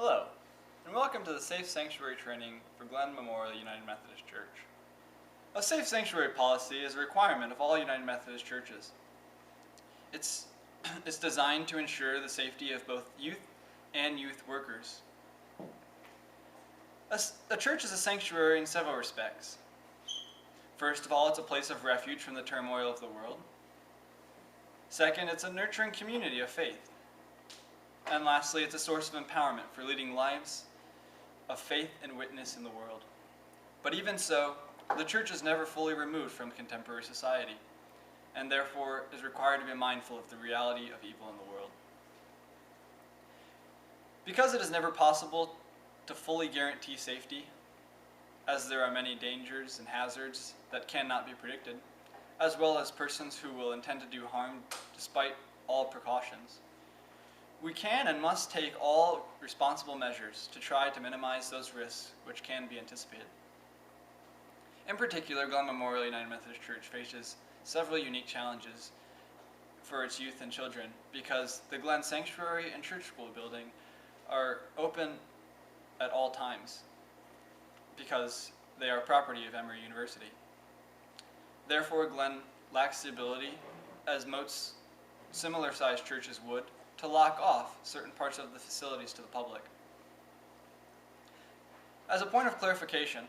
Hello, and welcome to the Safe Sanctuary Training for Glen Memorial United Methodist Church. A safe sanctuary policy is a requirement of all United Methodist churches. It's designed to ensure the safety of both youth and youth workers. A church is a sanctuary in several respects. First of all, it's a place of refuge from the turmoil of the world. Second, it's a nurturing community of faith. And lastly, it's a source of empowerment for leading lives of faith and witness in the world. But even so, the church is never fully removed from contemporary society, and therefore is required to be mindful of the reality of evil in the world. Because it is never possible to fully guarantee safety, as there are many dangers and hazards that cannot be predicted, as well as persons who will intend to do harm despite all precautions, we can and must take all responsible measures to try to minimize those risks which can be anticipated. In particular, Glen Memorial United Methodist Church faces several unique challenges for its youth and children because the Glen Sanctuary and Church School building are open at all times because they are property of Emory University. Therefore, Glen lacks the ability, as most similar-sized churches would, to lock off certain parts of the facilities to the public. As a point of clarification,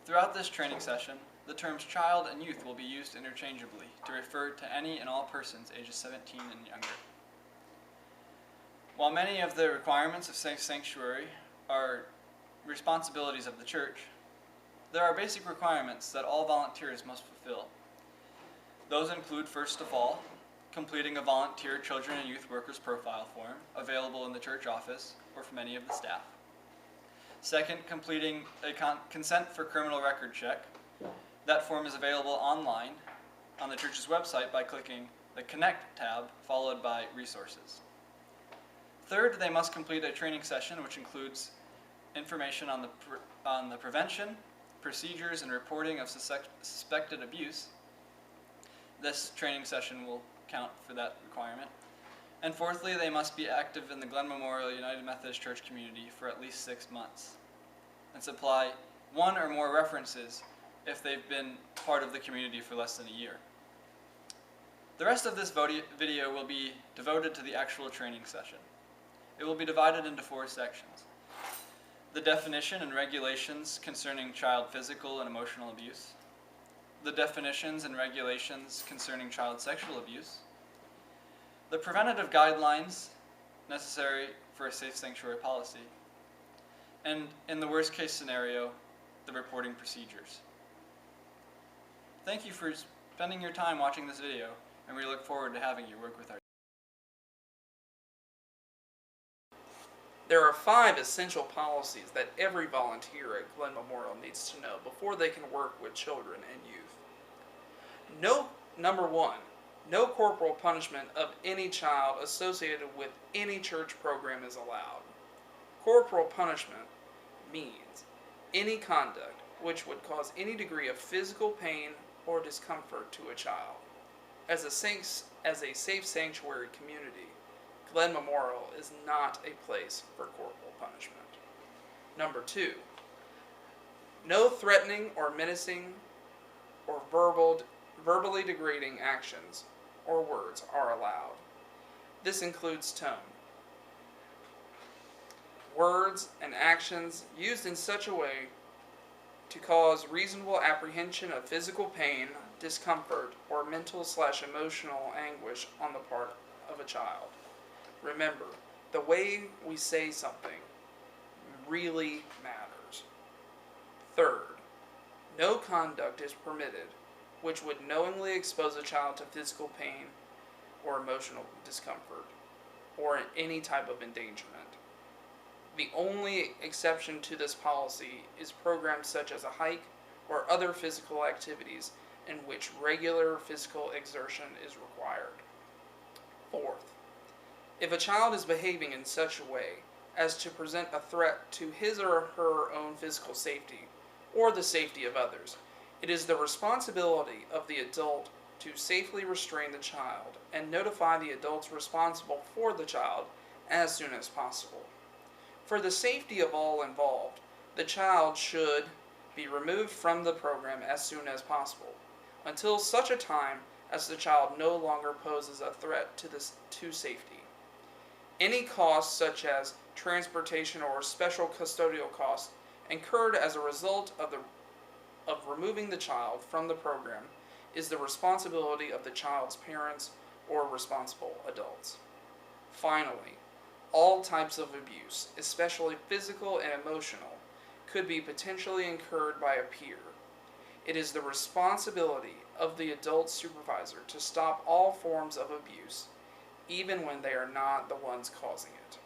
throughout this training session, the terms child and youth will be used interchangeably to refer to any and all persons ages 17 and younger. While many of the requirements of Safe Sanctuary are responsibilities of the church, there are basic requirements that all volunteers must fulfill. Those include, first of all, completing a volunteer children and youth workers profile form available in the church office or from any of the staff. Second, completing a consent for criminal record check. That form is available online on the church's website by clicking the Connect tab followed by Resources. Third, they must complete a training session which includes information on the prevention, procedures, and reporting of suspected abuse. This training session will count for that requirement. And fourthly, they must be active in the Glen Memorial United Methodist Church community for at least 6 months and supply one or more references if they've been part of the community for less than a year. The rest of this video will be devoted to the actual training session. It will be divided into 4 sections. The definition and regulations concerning child physical and emotional abuse, the definitions and regulations concerning child sexual abuse, the preventative guidelines necessary for a safe sanctuary policy, and in the worst case scenario, the reporting procedures. Thank you for spending your time watching this video, and we look forward to having you work with our There are 5 essential policies that every volunteer at Glen Memorial needs to know before they can work with children and youth. Number 1, no corporal punishment of any child associated with any church program is allowed. Corporal punishment means any conduct which would cause any degree of physical pain or discomfort to a child. As a safe sanctuary community, Glen Memorial is not a place for corporal punishment. Number 2, no threatening or menacing or verbally degrading actions or words are allowed. This includes tone. Words and actions used in such a way to cause reasonable apprehension of physical pain, discomfort, or mental/emotional anguish on the part of a child. Remember, the way we say something really matters. Third, no conduct is permitted which would knowingly expose a child to physical pain or emotional discomfort or any type of endangerment. The only exception to this policy is programs such as a hike or other physical activities in which regular physical exertion is required. Fourth, if a child is behaving in such a way as to present a threat to his or her own physical safety or the safety of others, it is the responsibility of the adult to safely restrain the child and notify the adults responsible for the child as soon as possible. For the safety of all involved, the child should be removed from the program as soon as possible, until such a time as the child no longer poses a threat to safety. Any costs such as transportation or special custodial costs incurred as a result of removing the child from the program is the responsibility of the child's parents or responsible adults. Finally, all types of abuse, especially physical and emotional, could be potentially incurred by a peer. It is the responsibility of the adult supervisor to stop all forms of abuse, even when they are not the ones causing it.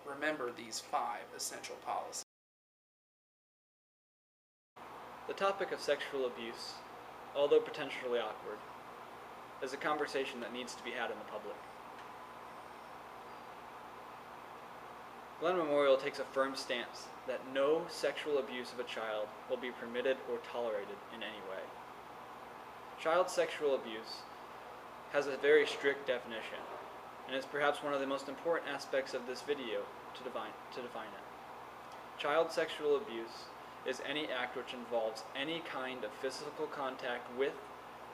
Remember these 5 essential policies. The topic of sexual abuse, although potentially awkward, is a conversation that needs to be had in the public. Glenn Memorial takes a firm stance that no sexual abuse of a child will be permitted or tolerated in any way. Child sexual abuse has a very strict definition, and is perhaps one of the most important aspects of this video to define it. Child sexual abuse is any act which involves any kind of physical contact with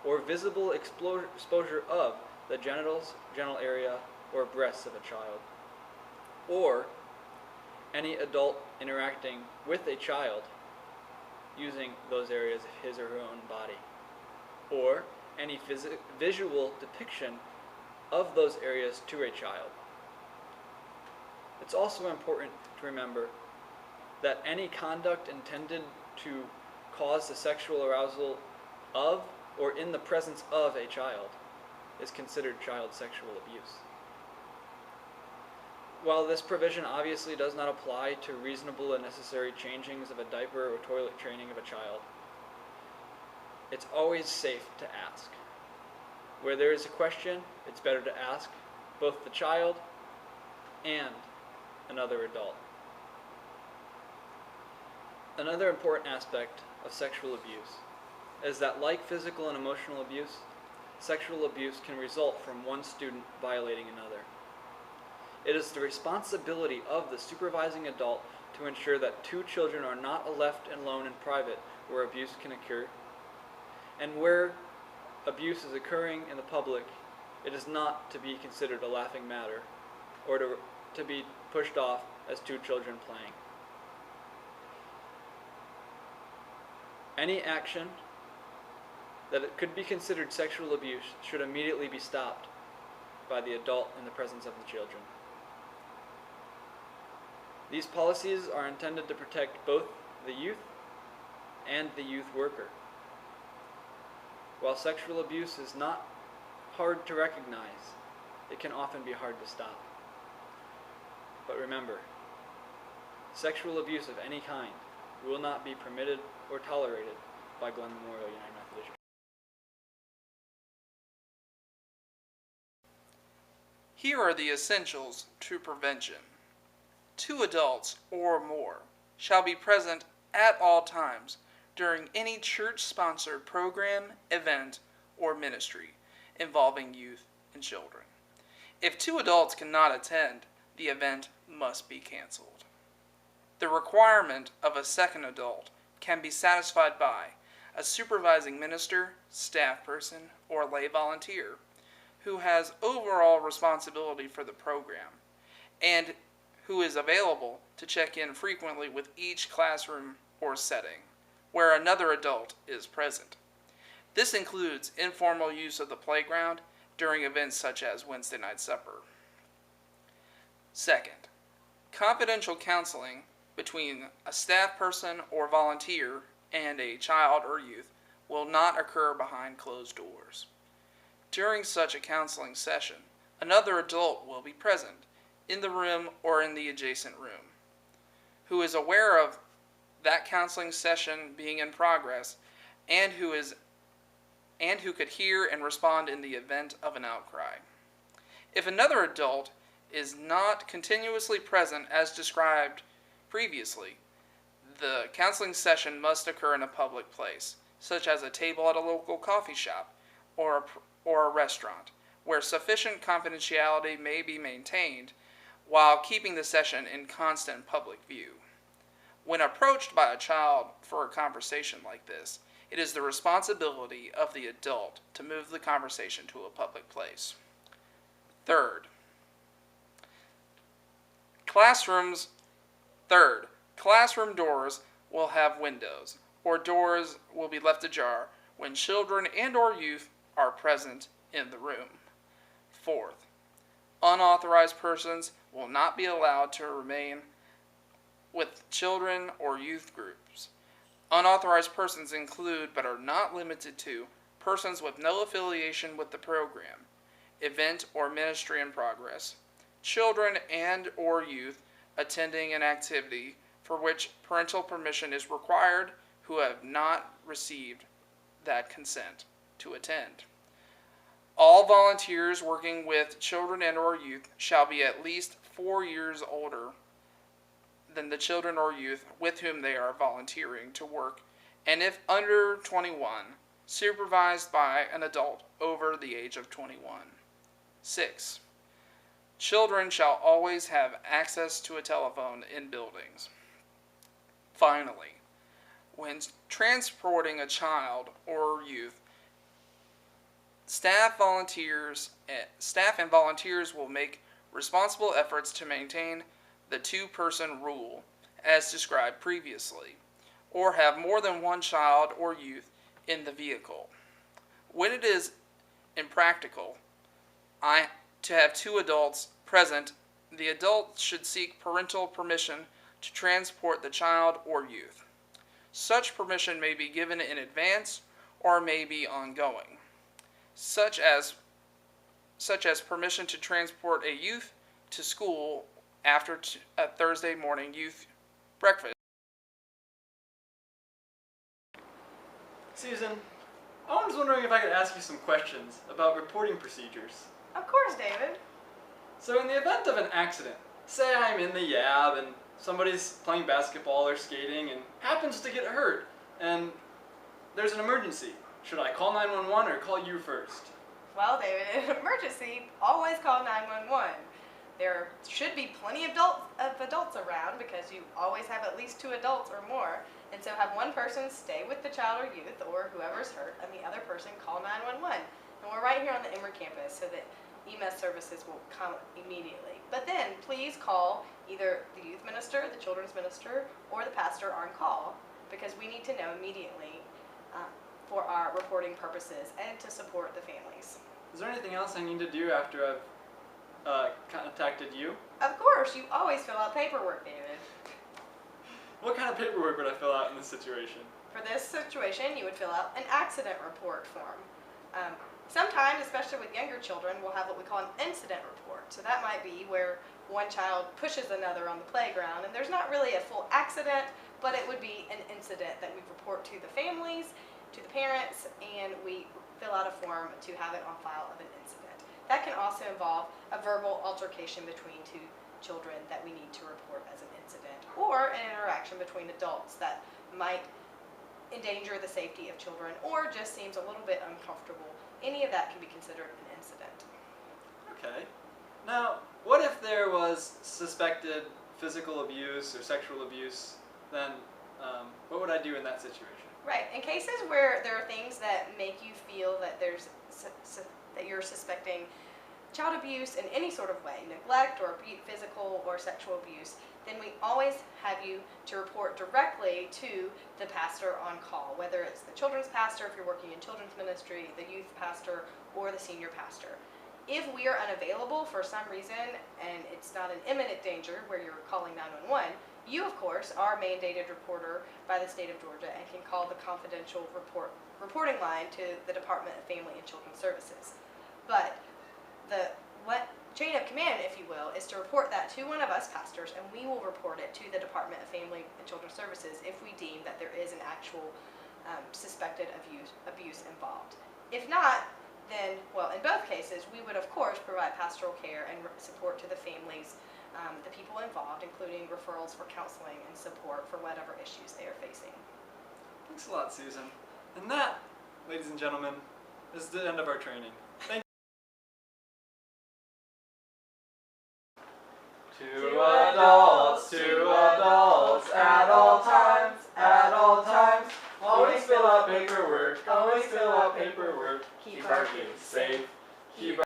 or visible exposure of the genitals, genital area, or breasts of a child, or any adult interacting with a child using those areas of his or her own body, or any visual depiction of those areas to a child. It's also important to remember that any conduct intended to cause the sexual arousal of or in the presence of a child is considered child sexual abuse. While this provision obviously does not apply to reasonable and necessary changings of a diaper or toilet training of a child, it's always safe to ask. Where there is a question, it's better to ask both the child and another adult. Another important aspect of sexual abuse is that, like physical and emotional abuse, sexual abuse can result from one student violating another. It is the responsibility of the supervising adult to ensure that 2 children are not left alone in private where abuse can occur, and where abuse is occurring in the public, it is not to be considered a laughing matter or to be pushed off as 2 children playing. Any action that it could be considered sexual abuse should immediately be stopped by the adult in the presence of the children. These policies are intended to protect both the youth and the youth worker. While sexual abuse is not hard to recognize, it can often be hard to stop. But remember, sexual abuse of any kind will not be permitted or tolerated by Glenn Memorial United Methodist Church. Here are the essentials to prevention. 2 adults or more shall be present at all times during any church-sponsored program, event, or ministry involving youth and children. If 2 adults cannot attend, the event must be canceled. The requirement of a 2nd adult can be satisfied by a supervising minister, staff person, or lay volunteer who has overall responsibility for the program and who is available to check in frequently with each classroom or setting where another adult is present. This includes informal use of the playground during events such as Wednesday night supper. 2nd, confidential counseling between a staff person or volunteer and a child or youth will not occur behind closed doors. During such a counseling session, another adult will be present in the room or in the adjacent room, who is aware of that counseling session being in progress and who could hear and respond in the event of an outcry. If another adult is not continuously present as described previously, the counseling session must occur in a public place, such as a table at a local coffee shop or a restaurant, where sufficient confidentiality may be maintained while keeping the session in constant public view. When approached by a child for a conversation like this, it is the responsibility of the adult to move the conversation to a public place. Third, classroom doors will have windows, or doors will be left ajar when children and or youth are present in the room. Fourth, unauthorized persons will not be allowed to remain with children or youth groups. Unauthorized persons include, but are not limited to, persons with no affiliation with the program, event, or ministry in progress, children and or youth attending an activity for which parental permission is required who have not received that consent to attend. All volunteers working with children and or youth shall be at least 4 years older than the children or youth with whom they are volunteering to work, and if under 21, supervised by an adult over the age of 21. 6. Children shall always have access to a telephone in buildings. Finally, when transporting a child or youth, staff and volunteers will make responsible efforts to maintain the two-person rule as described previously, or have more than one child or youth in the vehicle. When it is impractical to have two adults present, the adult should seek parental permission to transport the child or youth. Such permission may be given in advance or may be ongoing, such as permission to transport a youth to school after a Thursday morning youth breakfast. Susan, I was wondering if I could ask you some questions about reporting procedures. Of course, David. So in the event of an accident, say I'm in the YAB and somebody's playing basketball or skating and happens to get hurt, and there's an emergency. Should I call 911 or call you first? Well, David, in an emergency, always call 911. There should be plenty of adults around because you always have at least 2 adults or more. And so have one person stay with the child or youth or whoever's hurt and the other person call 911. And we're right here on the Emory campus so that EMS services will come immediately. But then please call either the youth minister, the children's minister, or the pastor on call because we need to know immediately for our reporting purposes and to support the families. Is there anything else I need to do after I've contacted you? Of course, you always fill out paperwork, David. What kind of paperwork would I fill out in this situation? For this situation, you would fill out an accident report form. Sometimes, especially with younger children, we'll have what we call an incident report. So that might be where one child pushes another on the playground, and there's not really a full accident, but it would be an incident that we report to the families, to the parents, and we fill out a form to have it on file of an incident. That can also involve a verbal altercation between 2 children that we need to report as an incident, or an interaction between adults that might endanger the safety of children or just seems a little bit uncomfortable. Any of that can be considered an incident. Okay. Now, what if there was suspected physical abuse or sexual abuse? Then what would I do in that situation? Right. In cases where there are things that make you feel that that you're suspecting child abuse in any sort of way, neglect or physical or sexual abuse, then we always have you to report directly to the pastor on call, whether it's the children's pastor if you're working in children's ministry, the youth pastor, or the senior pastor. If we are unavailable for some reason and it's not an imminent danger where you're calling 911, you, of course, are a mandated reporter by the state of Georgia and can call the confidential reporting line to the Department of Family and Children's Services. But the chain of command, if you will, is to report that to one of us pastors, and we will report it to the Department of Family and Children's Services if we deem that there is an actual suspected abuse involved. If not, then, well, in both cases, we would, of course, provide pastoral care and support to the families, the people involved, including referrals for counseling and support for whatever issues they are facing. Thanks a lot, Susan. And that, ladies and gentlemen, is the end of our training. Thank you. at all times. Always fill out paperwork, always fill out paperwork. Keep our kids safe, keep